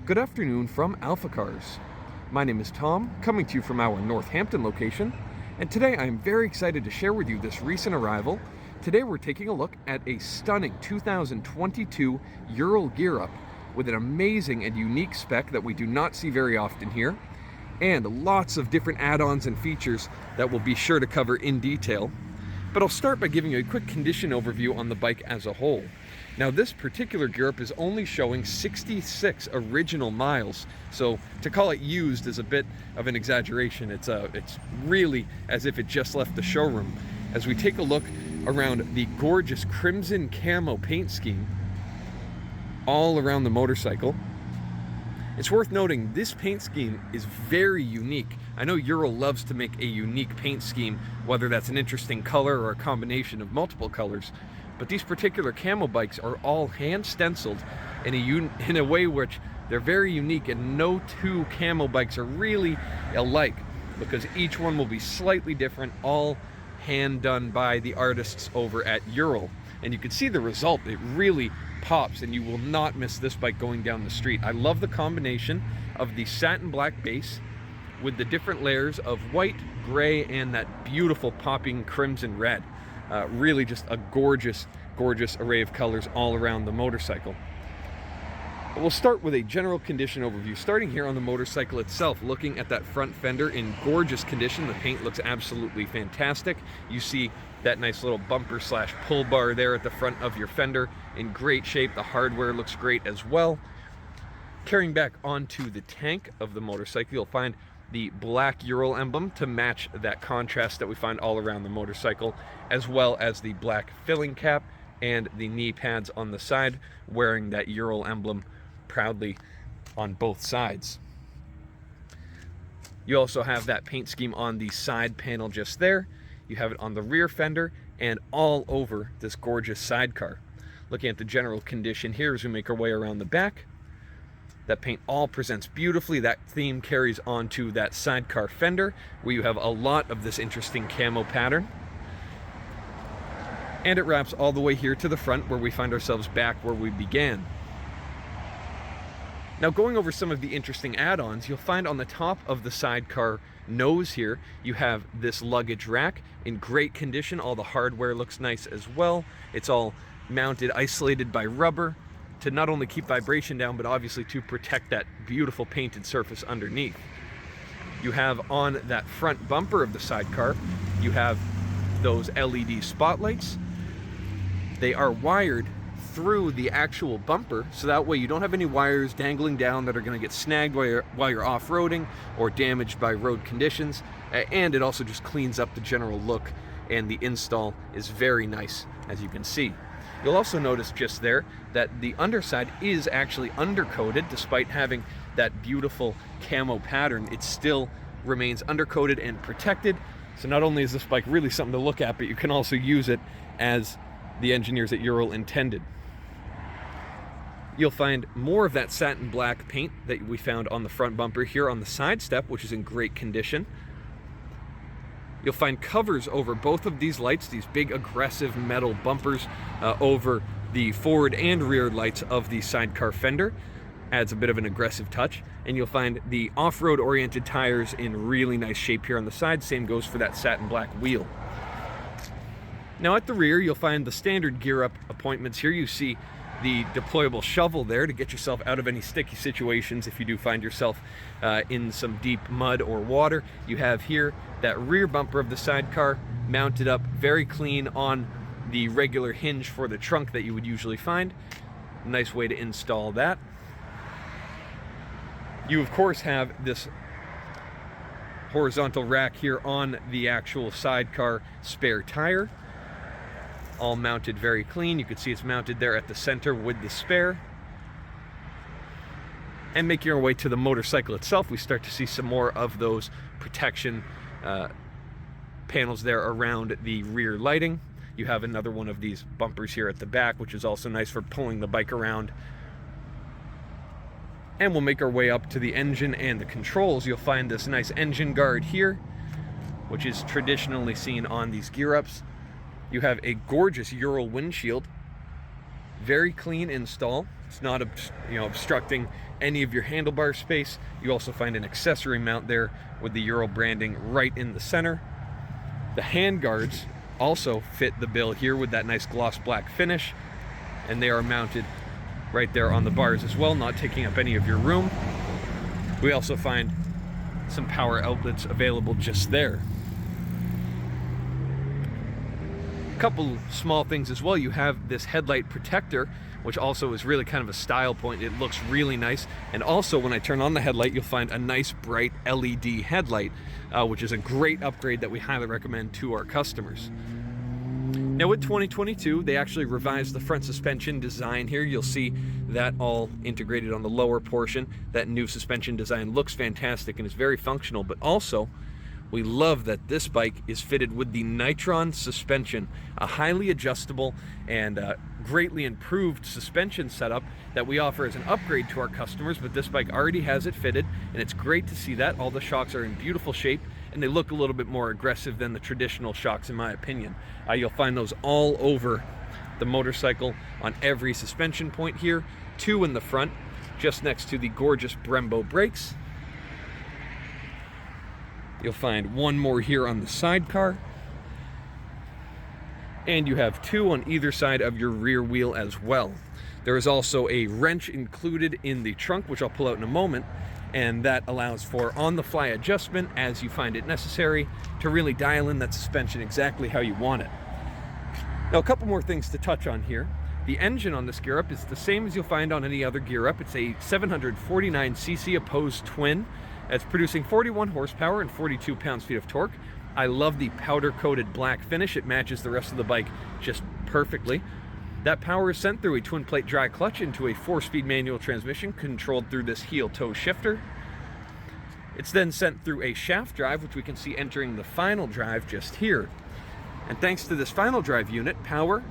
Good afternoon from AlphaCars. My name is Tom, coming to you from our North Hampton location, and today I am very excited to share with you this recent arrival. Today we're taking a look at a stunning 2022 Ural gear up with an amazing and unique spec that we do not see very often here, and lots of different add-ons and features that we'll be sure to cover in detail. But I'll start by giving you a quick condition overview on the bike as a whole. Now this particular gear up is only showing 66 original miles, so to call it used is a bit of an exaggeration. It's really as if it just left the showroom. As we take a look around the gorgeous crimson camo paint scheme all around the motorcycle, it's worth noting this paint scheme is very unique. I know Ural loves to make a unique paint scheme, whether that's an interesting color or a combination of multiple colors. But these particular camo bikes are all hand stenciled in a way which they're very unique, and no two camo bikes are really alike because each one will be slightly different, all hand done by the artists over at Ural. And you can see the result, it really pops, and you will not miss this bike going down the street. I love the combination of the satin black base with the different layers of white, gray, and that beautiful popping crimson red. Really just a gorgeous array of colors all around the motorcycle. But we'll start with a general condition overview, starting here on the motorcycle itself, looking at that front fender in gorgeous condition. The paint looks absolutely fantastic. You see that nice little bumper slash pull bar there at the front of your fender in great shape. The hardware looks great as well. Carrying back onto the tank of the motorcycle, you'll find the black Ural emblem to match that contrast that we find all around the motorcycle, as well as the black filling cap and the knee pads on the side, wearing that Ural emblem proudly on both sides. You also have that paint scheme on the side panel just there. You have it on the rear fender and all over this gorgeous sidecar. Looking at the general condition here as we make our way around the back, that paint all presents beautifully. That theme carries onto that sidecar fender, where you have a lot of this interesting camo pattern. And it wraps all the way here to the front, where we find ourselves back where we began. Now, going over some of the interesting add-ons, you'll find on the top of the sidecar nose here, you have this luggage rack in great condition. All the hardware looks nice as well. It's all mounted, isolated by rubber, to not only keep vibration down, but obviously to protect that beautiful painted surface underneath. You have on that front bumper of the sidecar, you have those LED spotlights. They are wired through the actual bumper, so that way you don't have any wires dangling down that are going to get snagged while you're off-roading or damaged by road conditions. And it also just cleans up the general look, and the install is very nice, as you can see. You'll also notice just there that the underside is actually undercoated. Despite having that beautiful camo pattern, it still remains undercoated and protected. So not only is this bike really something to look at, but you can also use it as the engineers at Ural intended. You'll find more of that satin black paint that we found on the front bumper here on the side step, which is in great condition. You'll find covers over both of these lights, these big aggressive metal bumpers over the forward and rear lights of the sidecar fender. Adds a bit of an aggressive touch. And you'll find the off-road oriented tires in really nice shape here on the side. Same goes for that satin black wheel. Now at the rear, you'll find the standard gear up appointments here. You see the deployable shovel there to get yourself out of any sticky situations if you do find yourself in some deep mud or water. You have here that rear bumper of the sidecar mounted up very clean on the regular hinge for the trunk that you would usually find. Nice way to install that. You of course have this horizontal rack here on the actual sidecar spare tire, all mounted very clean. You can see it's mounted there at the center with the spare. And making our way to the motorcycle itself, we start to see some more of those protection panels there around the rear lighting. You have another one of these bumpers here at the back, which is also nice for pulling the bike around. And we'll make our way up to the engine and the controls. You'll find this nice engine guard here, which is traditionally seen on these gear ups. You have a gorgeous Ural windshield, very clean install. It's not obstructing any of your handlebar space. You also find an accessory mount there with the Ural branding right in the center. The hand guards also fit the bill here with that nice gloss black finish, and they are mounted right there on the bars as well, not taking up any of your room. We also find some power outlets available just there. A couple small things as well. You have this headlight protector, which also is really kind of a style point. It looks really nice. And also when I turn on the headlight, you'll find a nice bright LED headlight, which is a great upgrade that we highly recommend to our customers. Now with 2022, they actually revised the front suspension design here. You'll see that all integrated on the lower portion. That new suspension design looks fantastic and is very functional, but also we love that this bike is fitted with the Nitron suspension, a highly adjustable and greatly improved suspension setup that we offer as an upgrade to our customers, but this bike already has it fitted, and it's great to see that. All the shocks are in beautiful shape, and they look a little bit more aggressive than the traditional shocks, in my opinion. You'll find those all over the motorcycle on every suspension point here, 2 in the front, just next to the gorgeous Brembo brakes. You'll find 1 more here on the sidecar. And you have 2 on either side of your rear wheel as well. There is also a wrench included in the trunk, which I'll pull out in a moment, and that allows for on-the-fly adjustment as you find it necessary to really dial in that suspension exactly how you want it. Now, a couple more things to touch on here. The engine on this gear up is the same as you'll find on any other gear up. It's a 749cc opposed twin. It's producing 41 horsepower and 42 pounds-feet of torque. I love the powder-coated black finish. It matches the rest of the bike just perfectly. That power is sent through a twin-plate dry clutch into a 4-speed manual transmission controlled through this heel-toe shifter. It's then sent through a shaft drive, which we can see entering the final drive just here. And thanks to this final drive unit, power,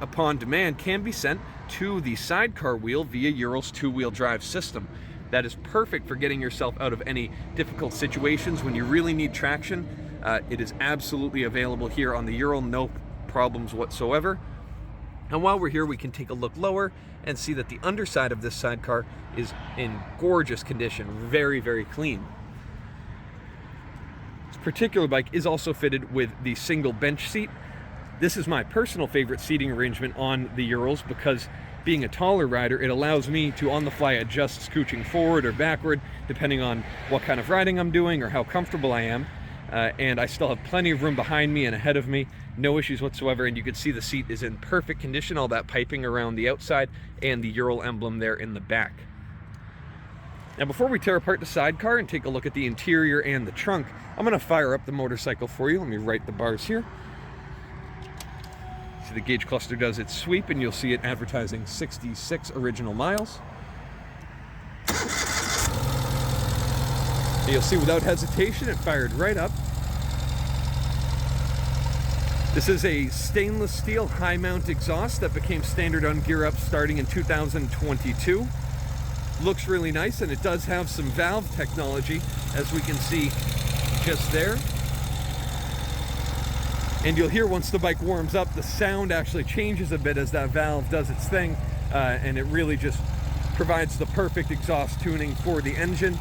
upon demand, can be sent to the sidecar wheel via Ural's 2-wheel drive system. That is perfect for getting yourself out of any difficult situations when you really need traction. It is absolutely available here on the Ural, no problems whatsoever. And while we're here, we can take a look lower and see that the underside of this sidecar is in gorgeous condition, very, very clean. This particular bike is also fitted with the single bench seat. This is my personal favorite seating arrangement on the Urals because being a taller rider, it allows me to on the fly adjust scooching forward or backward depending on what kind of riding I'm doing or how comfortable I am. And I still have plenty of room behind me and ahead of me, no issues whatsoever. And you can see the seat is in perfect condition, all that piping around the outside and the Ural emblem there in the back. Now before we tear apart the sidecar and take a look at the interior and the trunk, I'm going to fire up the motorcycle for you. Let me write the bars here. See, the gauge cluster does its sweep and you'll see it advertising 66 original miles. You'll see without hesitation it fired right up. This is a stainless steel high mount exhaust that became standard on gear up starting in 2022. Looks really nice, and it does have some valve technology, as we can see just there. And you'll hear once the bike warms up, the sound actually changes a bit as that valve does its thing, and it really just provides the perfect exhaust tuning for the engine.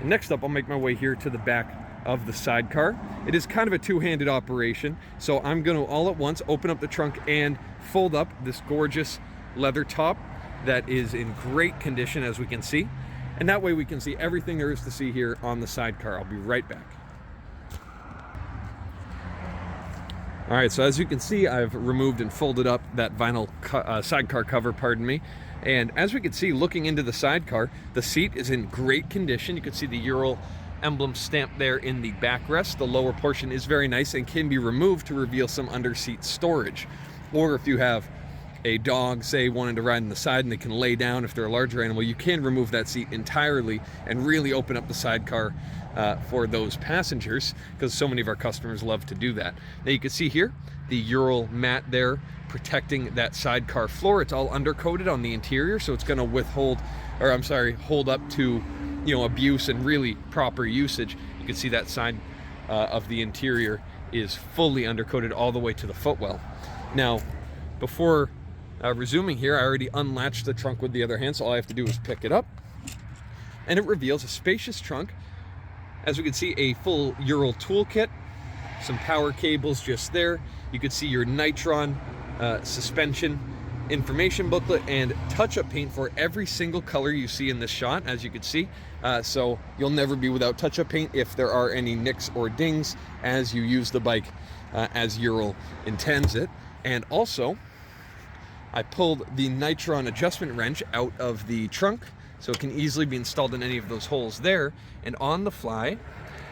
Next up, I'll make my way here to the back of the sidecar. It is kind of a two-handed operation, so I'm going to all at once open up the trunk and fold up this gorgeous leather top that is in great condition, as we can see. And that way we can see everything there is to see here on the sidecar. I'll be right back. All right, so as you can see, I've removed and folded up that vinyl sidecar cover, pardon me. And as we can see, looking into the sidecar, the seat is in great condition. You can see the Ural emblem stamped there in the backrest. The lower portion is very nice and can be removed to reveal some under-seat storage. Or if you have a dog, say, wanting to ride on the side and they can lay down if they're a larger animal, you can remove that seat entirely and really open up the sidecar for those passengers, because so many of our customers love to do that. Now you can see here the Ural mat there protecting that sidecar floor. It's all undercoated on the interior, so it's going to hold up to, abuse and really proper usage. You can see that side of the interior is fully undercoated all the way to the footwell. Now, before Resuming here, I already unlatched the trunk with the other hand, so all I have to do is pick it up. And it reveals a spacious trunk. As we can see, a full Ural toolkit, some power cables just there. You can see your Nitron suspension information booklet and touch-up paint for every single color you see in this shot, as you can see. So you'll never be without touch-up paint if there are any nicks or dings as you use the bike as Ural intends it. And also, I pulled the Nitron adjustment wrench out of the trunk, so it can easily be installed in any of those holes there. And on the fly,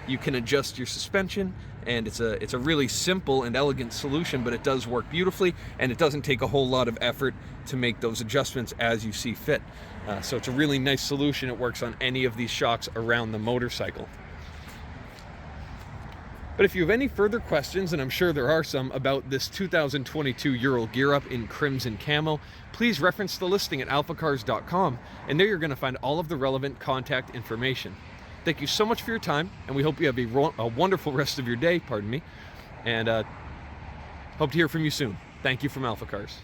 you can adjust your suspension, and it's a really simple and elegant solution, but it does work beautifully, and it doesn't take a whole lot of effort to make those adjustments as you see fit. So it's a really nice solution. It works on any of these shocks around the motorcycle. But if you have any further questions, and I'm sure there are some, about this 2022 Ural Gear Up in Crimson Camo, please reference the listing at alphacars.com, and there you're going to find all of the relevant contact information. Thank you so much for your time, and we hope you have a wonderful rest of your day, and hope to hear from you soon. Thank you from AlphaCars.